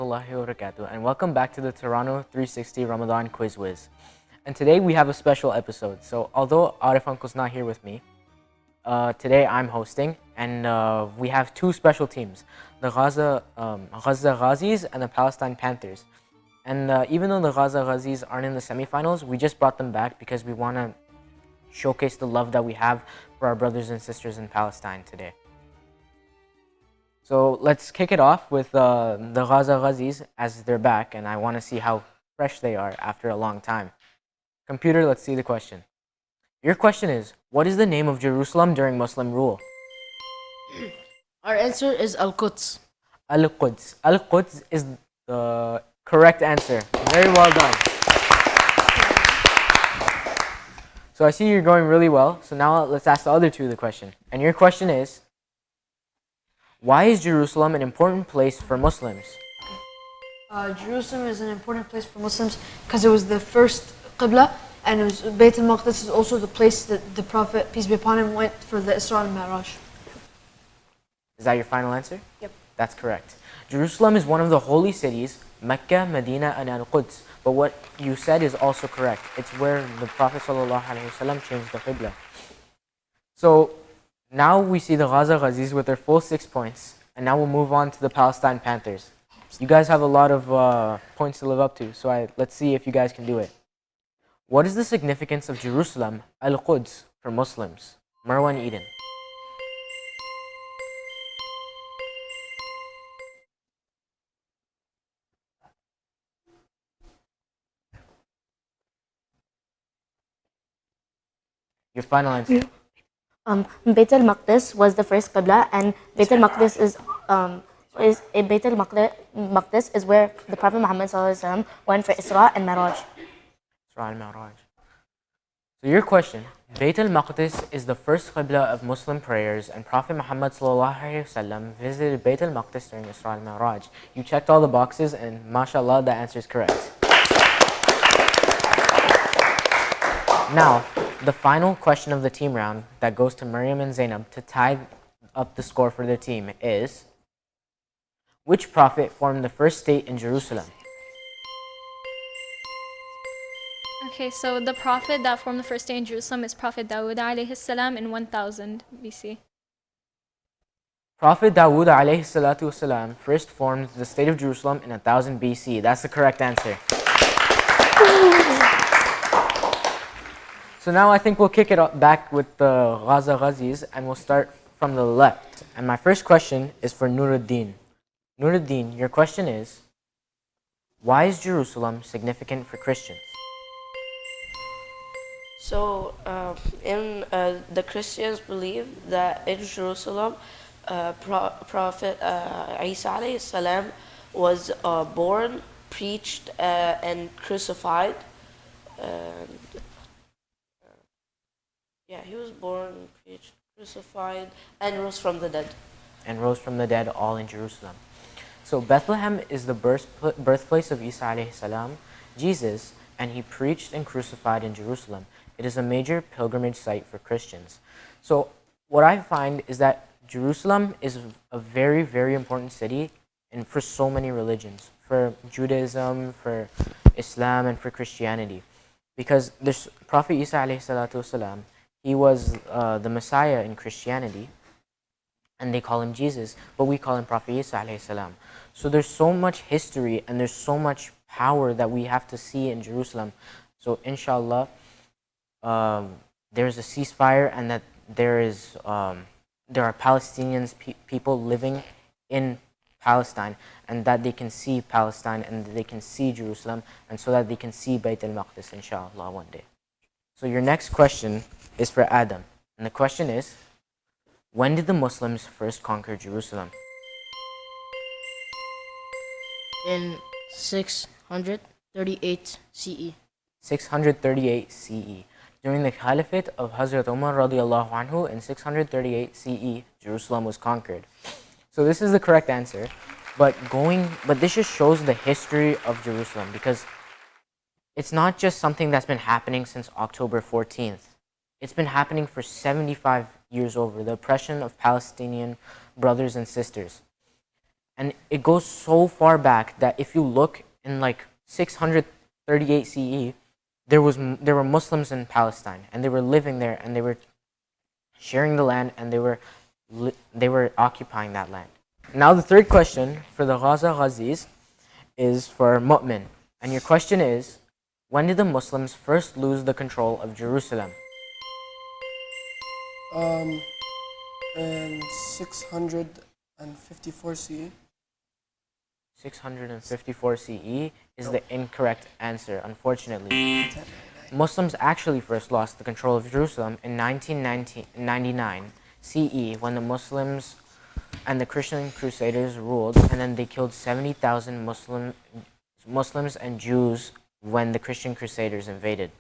And welcome back to the Toronto 360 Ramadan Quiz Wiz. And today we have a special episode. So although Arif Uncle's not here with me, today I'm hosting, and we have two special teams, the Gaza Ghazis and the Palestine Panthers. And even though the Gaza Ghazis aren't in the semifinals, we just brought them back because we want to showcase the love that we have for our brothers and sisters in Palestine today. So let's kick it off with the Gaza Ghazis as they're back, and I want to see how fresh they are after a long time. Computer, let's see the question. Your question is, what is the name of Jerusalem during Muslim rule? Our answer is Al-Quds. Al-Quds. Al-Quds is the correct answer. Very well done. So I see you're going really well. So now let's ask the other two the question. And your question is, why is Jerusalem an important place for Muslims? Jerusalem is an important place for Muslims because it was the first Qibla, and it was Bayt al-Maqdis is also the place that the Prophet, peace be upon him, went for the Isra al-Mi'raj. Is that your final answer? Yep. That's correct. Jerusalem is one of the holy cities, Mecca, Medina, and Al-Quds. But what you said is also correct. It's where the Prophet ﷺ changed the Qibla. So now we see the Gaza Ghazis with their full 6 points. And now we'll move on to the Palestine Panthers. You guys have a lot of points to live up to. So let's see if you guys can do it. What is the significance of Jerusalem, Al-Quds, for Muslims? Marwan Eden. Your final answer. Bayt al-Maqdis was the first Qibla, and Bayt al-Maqdis Maqdis is where the Prophet Muhammad ﷺ went for Isra and Mi'raj. Isra al-Mi'raj. So your question, Bayt al-Maqdis is the first Qibla of Muslim prayers, and Prophet Muhammad ﷺ visited Bayt al-Maqdis during Isra al-Mi'raj. You checked all the boxes, and mashallah, the answer is correct. Now, the final question of the team round that goes to Maryam and Zainab to tie up the score for their team is, which prophet formed the first state in Jerusalem? Okay, so the prophet that formed the first state in Jerusalem is Prophet Dawood alayhi salam in 1000 BC. Prophet Dawood alayhi salatu wasalam first formed the state of Jerusalem in 1000 BC. That's the correct answer. So now I think we'll kick it back with the Gaza Ghazis, and we'll start from the left. And my first question is for Nuruddin. Nuruddin, your question is, why is Jerusalem significant for Christians? So, the Christians believe that in Jerusalem, Prophet Isa alayhi salam was born, preached, and crucified. He was born, preached, crucified, and rose from the dead. And rose from the dead, all in Jerusalem. So Bethlehem is the birthplace of Isa alayhi salam, Jesus, and he preached and crucified in Jerusalem. It is a major pilgrimage site for Christians. So what I find is that Jerusalem is a very, very important city, and for so many religions, for Judaism, for Islam, and for Christianity. Because there's Prophet Isa alayhi salatu wasalam, he was the Messiah in Christianity, and they call him Jesus, but we call him Prophet Isa alayhi salam. So there's so much history and there's so much power that we have to see in Jerusalem. So inshallah, there's a ceasefire, and that there are Palestinians, people living in Palestine, and that they can see Palestine and they can see Jerusalem, and so that they can see Bayt al-Maqdis inshallah one day. So your next question is for Adam, and the question is, when did the Muslims first conquer Jerusalem? In 638 CE. 638 CE. During the Caliphate of Hazrat Umar radiallahu anhu, in 638 CE, Jerusalem was conquered. So this is the correct answer, but this just shows the history of Jerusalem, because it's not just something that's been happening since October 14th. It's been happening for 75 years over, the oppression of Palestinian brothers and sisters. And it goes so far back that if you look in like 638 CE, there were Muslims in Palestine, and they were living there, and they were sharing the land, and they were occupying that land. Now the third question for the Gaza Ghazis is for Mu'min, and your question is, when did the Muslims first lose the control of Jerusalem? In 654 CE. 654 CE is the incorrect answer, unfortunately. Muslims actually first lost the control of Jerusalem in 1999 CE when the Muslims and the Christian Crusaders ruled, and then they killed 70,000 Muslims and Jews when the Christian Crusaders invaded.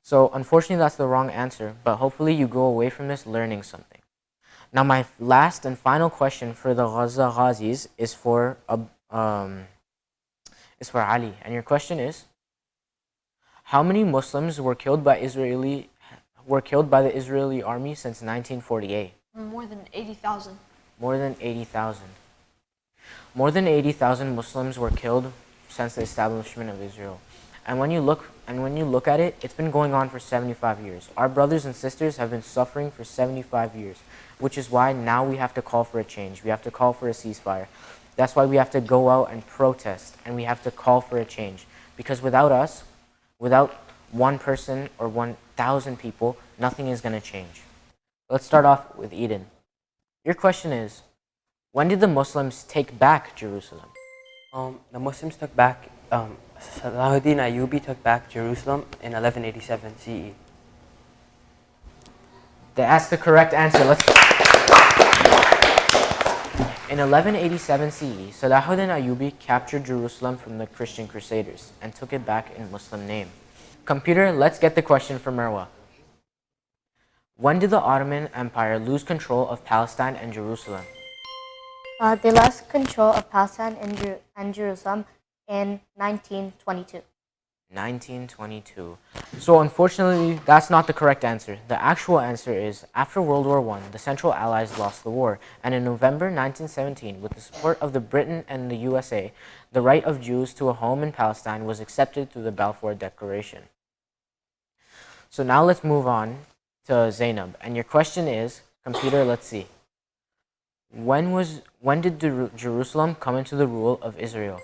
So unfortunately that's the wrong answer, but hopefully you go away from this learning something. Now my last and final question for the Gaza Ghazis is for Ali, and your question is, how many Muslims were killed by the Israeli army since 1948? More than 80,000. More than 80,000. More than 80,000 Muslims were killed since the establishment of Israel. And when you look at it, it's been going on for 75 years. Our brothers and sisters have been suffering for 75 years, which is why now we have to call for a change. We have to call for a ceasefire. That's why we have to go out and protest, and we have to call for a change. Because without us, without one person or 1,000 people, nothing is going to change. Let's start off with Eden. Your question is, when did the Muslims take back Jerusalem? The Muslims took back, Salahuddin Ayyubi took back Jerusalem in 1187 CE. That's the correct answer. In 1187 CE, Salahuddin Ayyubi captured Jerusalem from the Christian Crusaders and took it back in Muslim name. Computer, let's get the question from Marwa. When did the Ottoman Empire lose control of Palestine and Jerusalem? They lost control of Palestine and Jerusalem in 1922. 1922. So unfortunately, that's not the correct answer. The actual answer is, after World War I, the Central Allies lost the war, and in November 1917, with the support of the Britain and the USA, the right of Jews to a home in Palestine was accepted through the Balfour Declaration. So now let's move on to Zainab, and your question is, computer, let's see. When did Jerusalem come into the rule of Israel?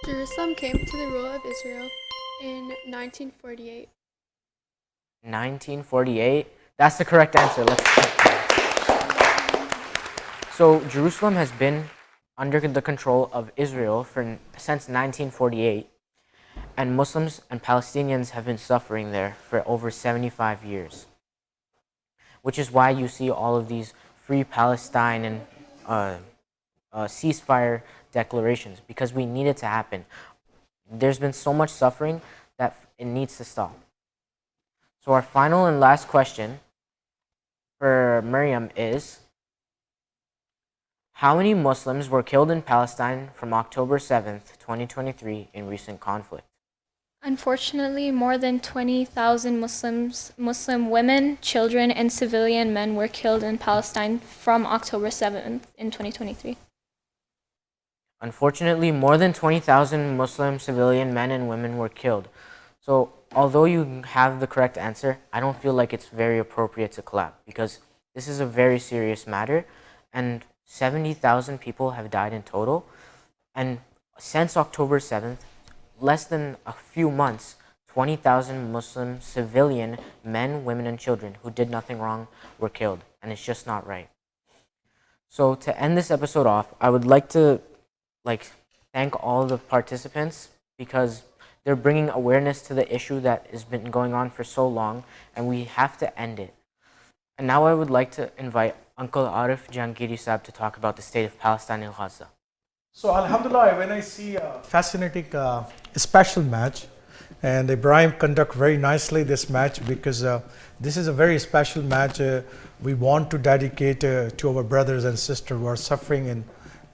Jerusalem came to the rule of Israel in 1948. 1948? That's the correct answer. Let's check. So Jerusalem has been under the control of Israel since 1948, and Muslims and Palestinians have been suffering there for over 75 years. Which is why you see all of these Free Palestine and ceasefire declarations, because we need it to happen. There's been so much suffering that it needs to stop. So our final and last question for Miriam is, how many Muslims were killed in Palestine from October 7th, 2023 in recent conflict? Unfortunately, more than 20,000 Muslim women, children, and civilian men were killed in Palestine from October 7th in 2023. Unfortunately, more than 20,000 Muslim civilian men and women were killed. So although you have the correct answer, I don't feel like it's very appropriate to clap, because this is a very serious matter, and 70,000 people have died in total. And since October 7th, less than a few months, 20,000 Muslim civilian men, women, and children who did nothing wrong were killed, and it's just not right. So to end this episode off, I would like to thank all the participants, because they're bringing awareness to the issue that has been going on for so long, and we have to end it. And now I would like to invite Uncle Arif Jangiri Saab to talk about the state of Palestine and Gaza. So Alhamdulillah, when I see a fascinating special match, and Ibrahim conduct very nicely this match, because this is a very special match we want to dedicate to our brothers and sisters who are suffering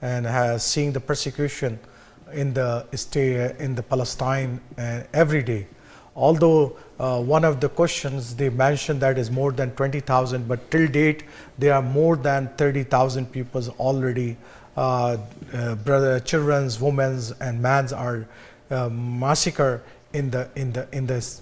and seeing the persecution in the Palestine every day. although one of the questions they mentioned that is more than 20,000, but till date there are more than 30,000 people already, brother, children's, women's, and men's are massacred in the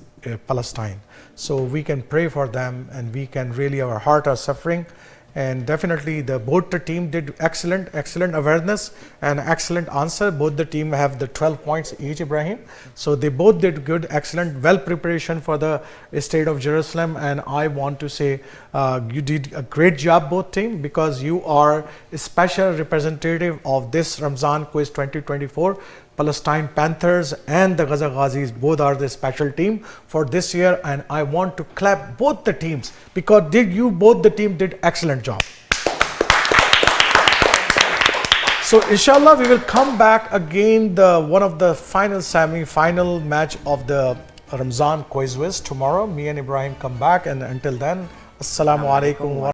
Palestine. So we can pray for them, and we can really, our heart are suffering. And definitely both the team did excellent awareness and excellent answer. Both the team have the 12 points each, Ibrahim. So they both did good, excellent, well preparation for the state of Jerusalem. And I want to say you did a great job, both team, because you are a special representative of this Ramzan quiz 2024. Palestine Panthers and the Gaza Ghazis both are the special team for this year, and I want to clap both the teams because both the team did excellent job. So inshallah we will come back again one of the final match of the Ramzan quiz tomorrow. Me and Ibrahim come back, and until then, assalamu alaikum.